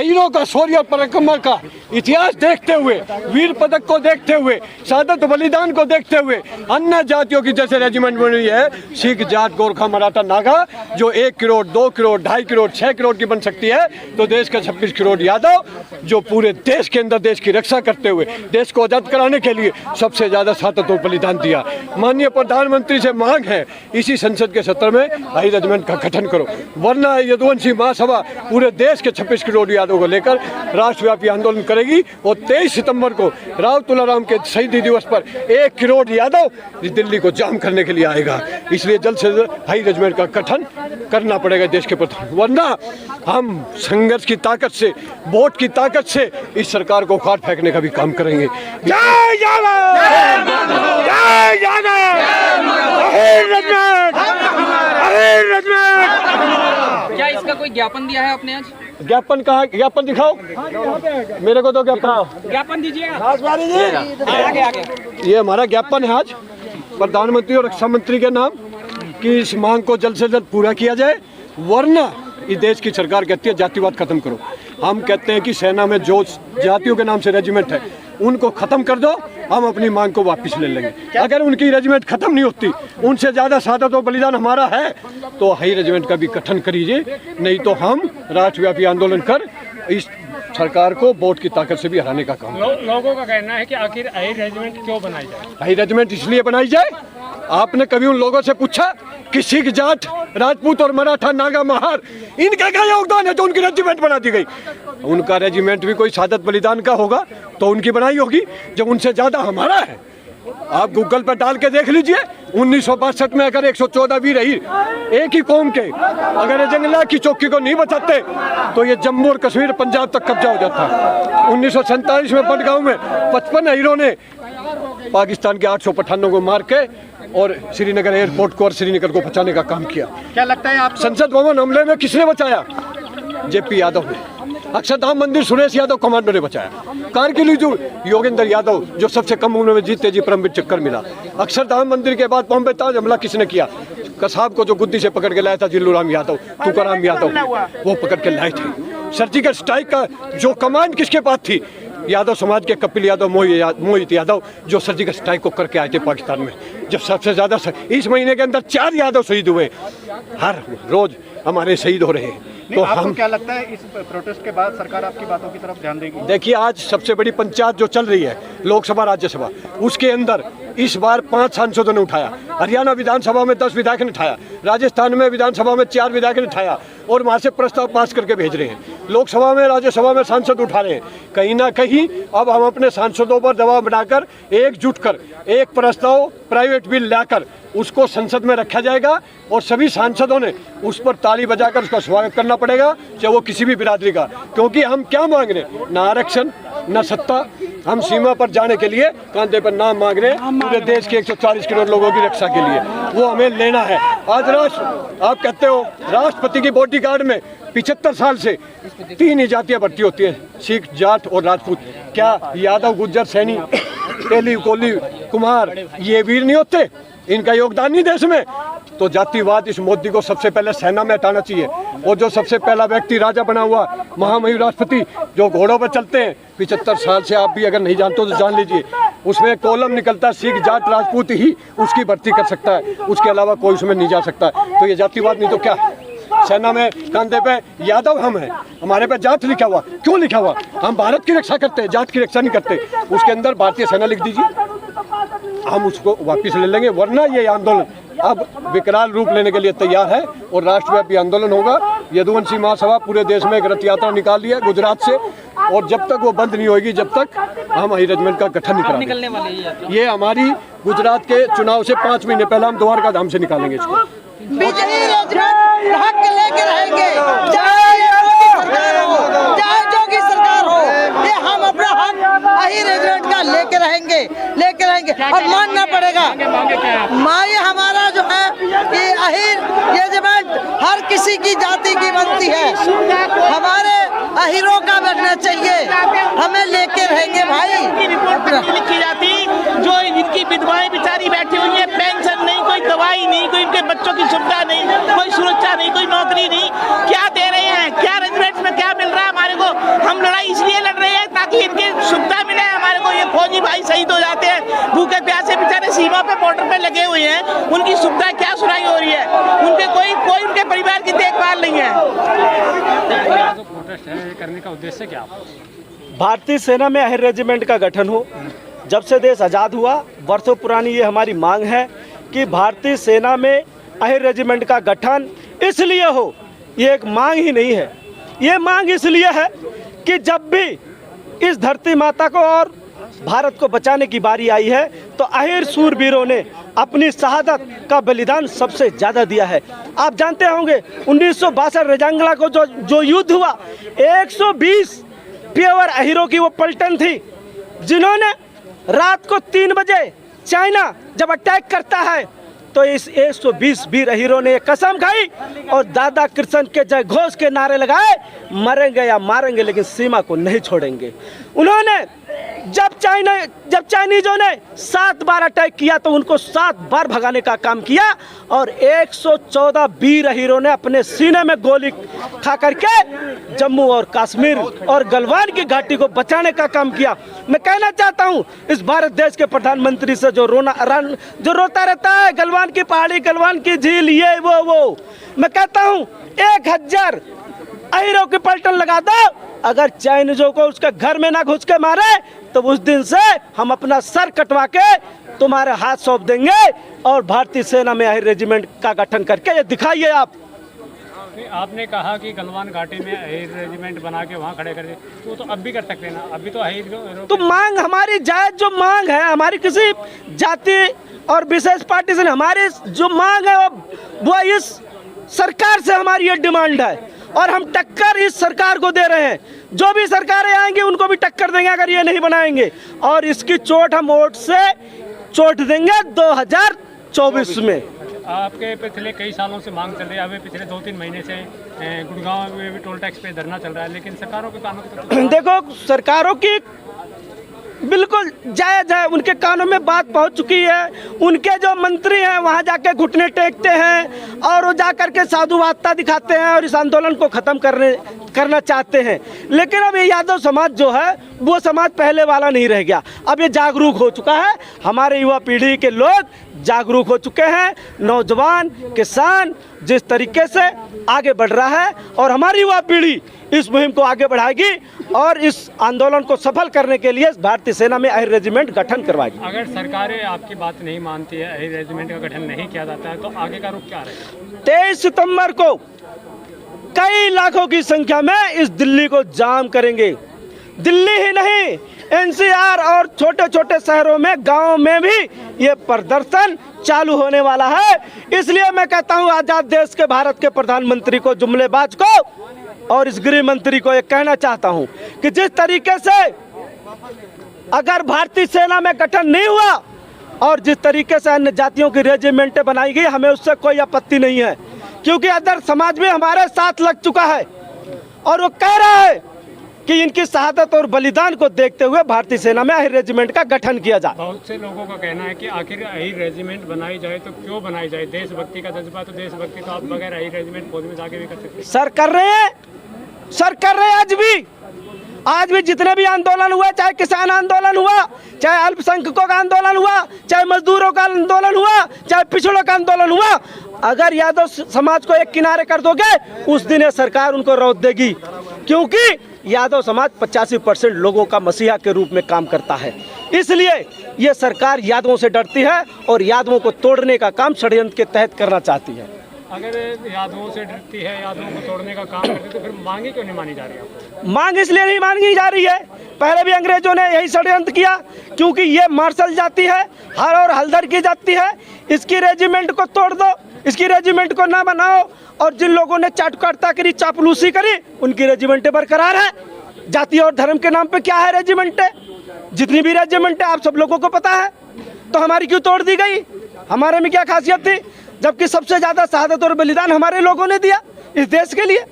अहीरों का शौर्य और पराक्रम का इतिहास देखते हुए, वीर पदक को देखते हुए, शहादत बलिदान को देखते हुए अन्य जातियों की जैसे रेजिमेंट बन रही है, सिख जाट, गोरखा, मराठा, नागा, जो 1 करोड़ 2 करोड़ 2.5 करोड़ 6 करोड़ की बन सकती है, तो देश का 26 करोड़ यादव जो पूरे देश के अंदर देश की रक्षा करते हुए देश को आजाद कराने के लिए सबसे ज्यादा शहादत और बलिदान दिया। माननीय प्रधानमंत्री से मांग है इसी संसद के सत्र में हाई रेजिमेंट का गठन करो, वरना यदुवंशी महासभा पूरे देश के 26 करोड़ यादव को लेकर राष्ट्रव्यापी आंदोलन करेगी और 23 सितंबर को राव तुलाराम के शहीदी दिवस पर 1 करोड़ यादव दिल्ली को जाम करने के लिए आएगा। इसलिए जल्द से जल्द हाई रेजिमेंट का गठन करना पड़ेगा देश के प्रति, वरना हम संघर्ष की ताकत से, वोट की ताकत से इस सरकार को उखाड़ फेंकने का भी काम करेंगे। जय यादव, जय यादव, क्या इसका कोई ज्ञापन दिया है आपने आज? ज्ञापन कहा, ज्ञापन दिखाओ मेरे को, तो ज्ञापन दीजिए। ये हमारा ज्ञापन है आज प्रधानमंत्री और रक्षा मंत्री के नाम कि इस मांग को जल्द से जल्द पूरा किया जाए, वरना इस देश की सरकार कहती है जातिवाद खत्म करो। हम कहते हैं कि सेना में जो जातियों के नाम से रेजिमेंट है उनको खत्म कर दो, हम अपनी मांग को वापस ले लेंगे। अगर उनकी रेजिमेंट खत्म नहीं होती, उनसे ज्यादा शहादत और बलिदान हमारा है, तो हाई रेजिमेंट का भी गठन करिए, नहीं तो हम राष्ट्रव्यापी आंदोलन कर इस सरकार को वोट की ताकत से भी हराने का काम। लोगों का कहना है कि आखिर हाई रेजिमेंट क्यों बनाई जाए? हाई रेजिमेंट इसलिए बनाई जाए, आपने कभी उन लोगों से पूछा कि सिख जाट राजपूत और मराठा नागा महार इनका क्या योगदान है तो उनकी रेजिमेंट बना दी गई? उनका रेजिमेंट भी कोई शहादत बलिदान का होगा तो उनकी बनाई होगी, जब उनसे ज्यादा हमारा है। आप गूगल पर डाल के देख लीजिए, 1962 में अगर 114 वीर एक ही कौम के अगर ये जंगला की चौकी को नहीं बचाते तो ये जम्मू और कश्मीर पंजाब तक कब्जा हो जाता। 1947 में बडगांव में 55 हीरों ने पाकिस्तान के 800 पठानों को मार के और श्रीनगर एयरपोर्ट को और श्रीनगर को बचाने का काम किया। क्या लगता है आप संसद भवन हमले में किसने बचाया? जेपी यादव ने। अक्षरधाम मंदिर सुरेश यादव कमांडो ने बचाया। कारगिल योगेंद्र यादव जो सबसे कम उम्र में जीते जी परमवीर चक्कर मिला। अक्षरधाम मंदिर के बाद बॉम्बे ताज हमला किसने किया? कसाब को जो गुद्दी से पकड़ के लाया था जिल्लूराम यादव, तुकाराम यादव, वो पकड़ के लाए थे। सर्जिकल स्ट्राइक का जो कमांड किसके पास थी? यादव समाज के कपिल यादव, मोहित यादव जो सर्जिकल स्ट्राइक को करके आए थे पाकिस्तान में। जब सबसे ज्यादा इस महीने के अंदर 4 यादव शहीद हुए, हर रोज हमारे शहीद हो रहे हैं। तो आपको क्या लगता है इस प्रोटेस्ट के बाद सरकार आपकी बातों की तरफ ध्यान देगी? देखिए, आज सबसे बड़ी पंचायत जो चल रही है लोकसभा राज्यसभा, उसके अंदर इस बार 5 सांसदों ने उठाया। हरियाणा विधानसभा में 10 विधायक ने उठाया, राजस्थान में विधानसभा में 4 विधायक ने उठाया और वहाँ से प्रस्ताव पास करके भेज रहे हैं। लोकसभा में राज्यसभा में सांसद उठा रहे हैं। कहीं ना कहीं अब हम अपने सांसदों पर दबाव बनाकर एकजुट कर एक प्रस्ताव प्राइवेट बिल लाकर उसको संसद में रखा जाएगा और सभी सांसदों ने उस पर ताली बजाकर उसका स्वागत करना पड़ेगा, चाहे वो किसी भी बिरादरी का। क्योंकि हम क्या मांग रहे हैं? ना आरक्षण, ना सत्ता। हम सीमा पर जाने के लिए कांधे पर नाम मांग रहे हैं पूरे देश के 140 करोड़ लोगों की रक्षा के लिए, वो हमें लेना है। आज आप कहते हो राष्ट्रपति की बॉडीगार्ड में 75 साल से 3 ही जातियाँ भर्ती होती हैं, सिख जाट और राजपूत। क्या यादव गुज्जर सैनी तेली कोली कुमार ये वीर नहीं होते? इनका योगदान नहीं देश में? तो जातिवाद इस मोदी को सबसे पहले सेना में हटाना चाहिए। और जो सबसे पहला व्यक्ति राजा बना हुआ महामहिम राष्ट्रपति जो घोड़ों पर चलते हैं 75 साल से, आप भी अगर नहीं जानते तो जान लीजिए, उसमें कॉलम निकलता है सिख जाट राजपूत ही उसकी भर्ती कर सकता है, उसके अलावा कोई उसमें नहीं जा सकता। तो ये जातिवाद नहीं तो क्या? सेना में कांधे पे यादव हम हैं, हमारे पे जाट लिखा हुआ। क्यों लिखा हुआ? हम भारत की रक्षा करते हैं, जाट की रक्षा नहीं करते। उसके अंदर भारतीय सेना लिख दीजिए, हम उसको वापस ले लेंगे। वरना ये आंदोलन अब विकराल रूप लेने के लिए तैयार है और राष्ट्रव्यापी आंदोलन होगा। यदुवंशी महासभा पूरे देश में एक रथ यात्रा निकाली है गुजरात से, और जब तक वो बंद नहीं होगी जब तक हम हाई रेजिमेंट का गठन नहीं करेंगे। ये हमारी गुजरात के चुनाव से 5 महीने पहले हम द्वारका धाम से निकालेंगे इसको। हक लेके रहेंगे, चाहे जोगी सरकार हो, ये हम अपना हक हाई रेजिमेंट का लेके रहेंगे और मानना पड़ेगा। माई हमारा जो है कि अहीर रेजिमेंट हर किसी की जाति की बनती है, हमारे अहीरों का बनना चाहिए, हमें लेके रहेंगे भाई। लिखी जाती जो इनकी विधवाएं बेचारी बैठी हुई है, पेंशन नहीं, कोई दवाई नहीं, कोई इनके बच्चों की सुविधा नहीं, कोई सुरक्षा नहीं, कोई नौकरी नहीं, क्या दे रहे हैं? क्या रेजिमेंट में क्या मिल रहा है हमारे को? इससे क्या आप भारतीय सेना में अहिर रेजिमेंट का गठन हो। जब से देश आज़ाद हुआ, वर्षों पुरानी ये हमारी मांग है कि भारतीय सेना में अहिर रेजिमेंट का गठन इसलिए हो, ये एक मांग ही नहीं है, ये मांग इसलिए है कि जब भी इस धरती माता को और भारत को बचाने की बारी आई है तो अहिर सूरवीरों ने अपनी शहादत का बलिदान सबसे ज़्यादा दिया है। आप जानते होंगे 1962 रजांगला को जो युद्ध हुआ, 120 प्योर अहिरों की वो पलटन थी जिन्होंने रात को 3 बजे चाइना जब अटैक करता है तो इस 120 वीर अहिरों ने कसम खाई और दादा कृष्ण के जय घोष के नारे लगाए, मरेंगे या मारेंगे लेकिन सीमा को नहीं छोड़ेंगे। उन्होंने जब चाइनीजों ने 7 बार अटैक किया तो उनको 7 बार भगाने का काम किया और 114 वीर अहिरों ने अपने सीने में गोली खा करके जम्मू और कश्मीर और गलवान की घाटी को बचाने का काम किया। मैं कहना चाहता हूं इस भारत देश के प्रधानमंत्री से जो रोता रहता है, गलवान की पहाड़ी, गलवान की झील, ये वो मैं कहता हूं 1000 अहिरों की पलटन लगा दो, अगर चाइनीजों को उसके घर में ना घुस के मारे तो उस दिन से हम अपना सर कटवा के तुम्हारे हाथ सौंप देंगे और भारतीय सेना में अहिर रेजिमेंट का गठन करके ये दिखाइए आप। आपने कहा कि गलवान घाटी में अहिर रेजिमेंट बना के वहाँ खड़े कर दिए, तो अब भी कर सकते हैं ना, अभी तो अहिर तो मांग हमारी जायज जो मांग है, हमारी किसी जाति और विशेष पार्टी से, हमारी जो मांग है वो इस सरकार से हमारी ये डिमांड है और हम टक्कर इस सरकार को दे रहे हैं। जो भी सरकारें आएंगी उनको भी टक्कर देंगे अगर ये नहीं बनाएंगे और इसकी चोट हम वोट से चोट देंगे 2024 में। आपके पिछले कई सालों से मांग चल रही है, अभी पिछले 2-3 महीने से गुड़गांव में भी टोल टैक्स पे धरना चल रहा है, लेकिन सरकारों के कानों को देखो, सरकारों की बिल्कुल जायज है, उनके कानों में बात पहुंच चुकी है। उनके जो मंत्री हैं वहां जाके घुटने टेकते हैं और वो जाकर के साधुवादता दिखाते हैं और इस आंदोलन को खत्म करना चाहते हैं। लेकिन अब ये यादव समाज जो है वो समाज पहले वाला नहीं रह गया, अब ये जागरूक हो चुका है। हमारे युवा पीढ़ी के लोग जागरूक हो चुके हैं, नौजवान किसान जिस तरीके से आगे बढ़ रहा है और हमारी युवा पीढ़ी इस मुहिम को आगे बढ़ाएगी और इस आंदोलन को सफल करने के लिए भारतीय सेना में अहिर रेजिमेंट गठन करवाएगी। अगर सरकारें आपकी बात नहीं मानती है, अहिर रेजिमेंट का गठन नहीं किया जाता है, तो आगे का रुख क्या रहेगा? 23 सितंबर को कई लाखों की संख्या में इस दिल्ली को जाम करेंगे। दिल्ली ही नहीं, एनसीआर और छोटे छोटे शहरों में, गांवों में भी ये प्रदर्शन चालू होने वाला है। इसलिए मैं कहता हूं आजाद देश के भारत के प्रधानमंत्री को, जुमलेबाज को और इस गृह मंत्री को ये कहना चाहता हूं कि जिस तरीके से अगर भारतीय सेना में गठन नहीं हुआ और जिस तरीके से अन्य जातियों की रेजिमेंटें बनाई गई, हमें उससे कोई आपत्ति नहीं है, क्योंकि अदर समाज भी हमारे साथ लग चुका है और वो कह रहा है कि इनकी शहादत और बलिदान को देखते हुए भारतीय सेना में अहिर रेजिमेंट का गठन किया जाए। बहुत से लोगों का कहना है कि आखिर अहिर रेजिमेंट बनाई जाए तो क्यों बनाई जाए? देशभक्ति का जज्बा, तो देशभक्ति तो आप बगैर अहिर रेजिमेंट फौज में जाके भी कर सकते हैं। सर कर रहे हैं आज भी जितने भी आंदोलन हुए, चाहे किसान आंदोलन हुआ, चाहे अल्पसंख्यकों का आंदोलन हुआ, चाहे मजदूरों का आंदोलन हुआ, चाहे पिछड़ों का आंदोलन हुआ, अगर यादव समाज को एक किनारे कर दोगे उस दिन ये सरकार उनको रौंद देगी, क्योंकि यादव समाज 85% लोगों का मसीहा के रूप में काम करता है। इसलिए ये सरकार यादवों से डरती है और यादवों को तोड़ने का काम षड्यंत्र के तहत करना चाहती है। अगर यादवों से डरती है, यादवों को तोड़ने का काम करती है, तो फिर मांगे क्यों नहीं मानी जा रही है? मांग इसलिए नहीं मानी जा रही है, पहले भी अंग्रेजों ने यही षड्यंत्र किया, क्योंकि ये मार्शल जाति है, हर और हल्दर की जाति है, इसकी रेजिमेंट को तोड़ दो, इसकी रेजिमेंट को ना बनाओ। और जिन लोगों ने चाटुकारिता करी, चापलूसी करी, उनकी रेजिमेंटें बरकरार है। जाति और धर्म के नाम पे क्या है रेजिमेंटें? जितनी भी रेजिमेंटें आप सब लोगों को पता है, तो हमारी क्यों तोड़ दी गई? हमारे में क्या खासियत थी, जबकि सबसे ज़्यादा शहादत और बलिदान हमारे लोगों ने दिया इस देश के लिए।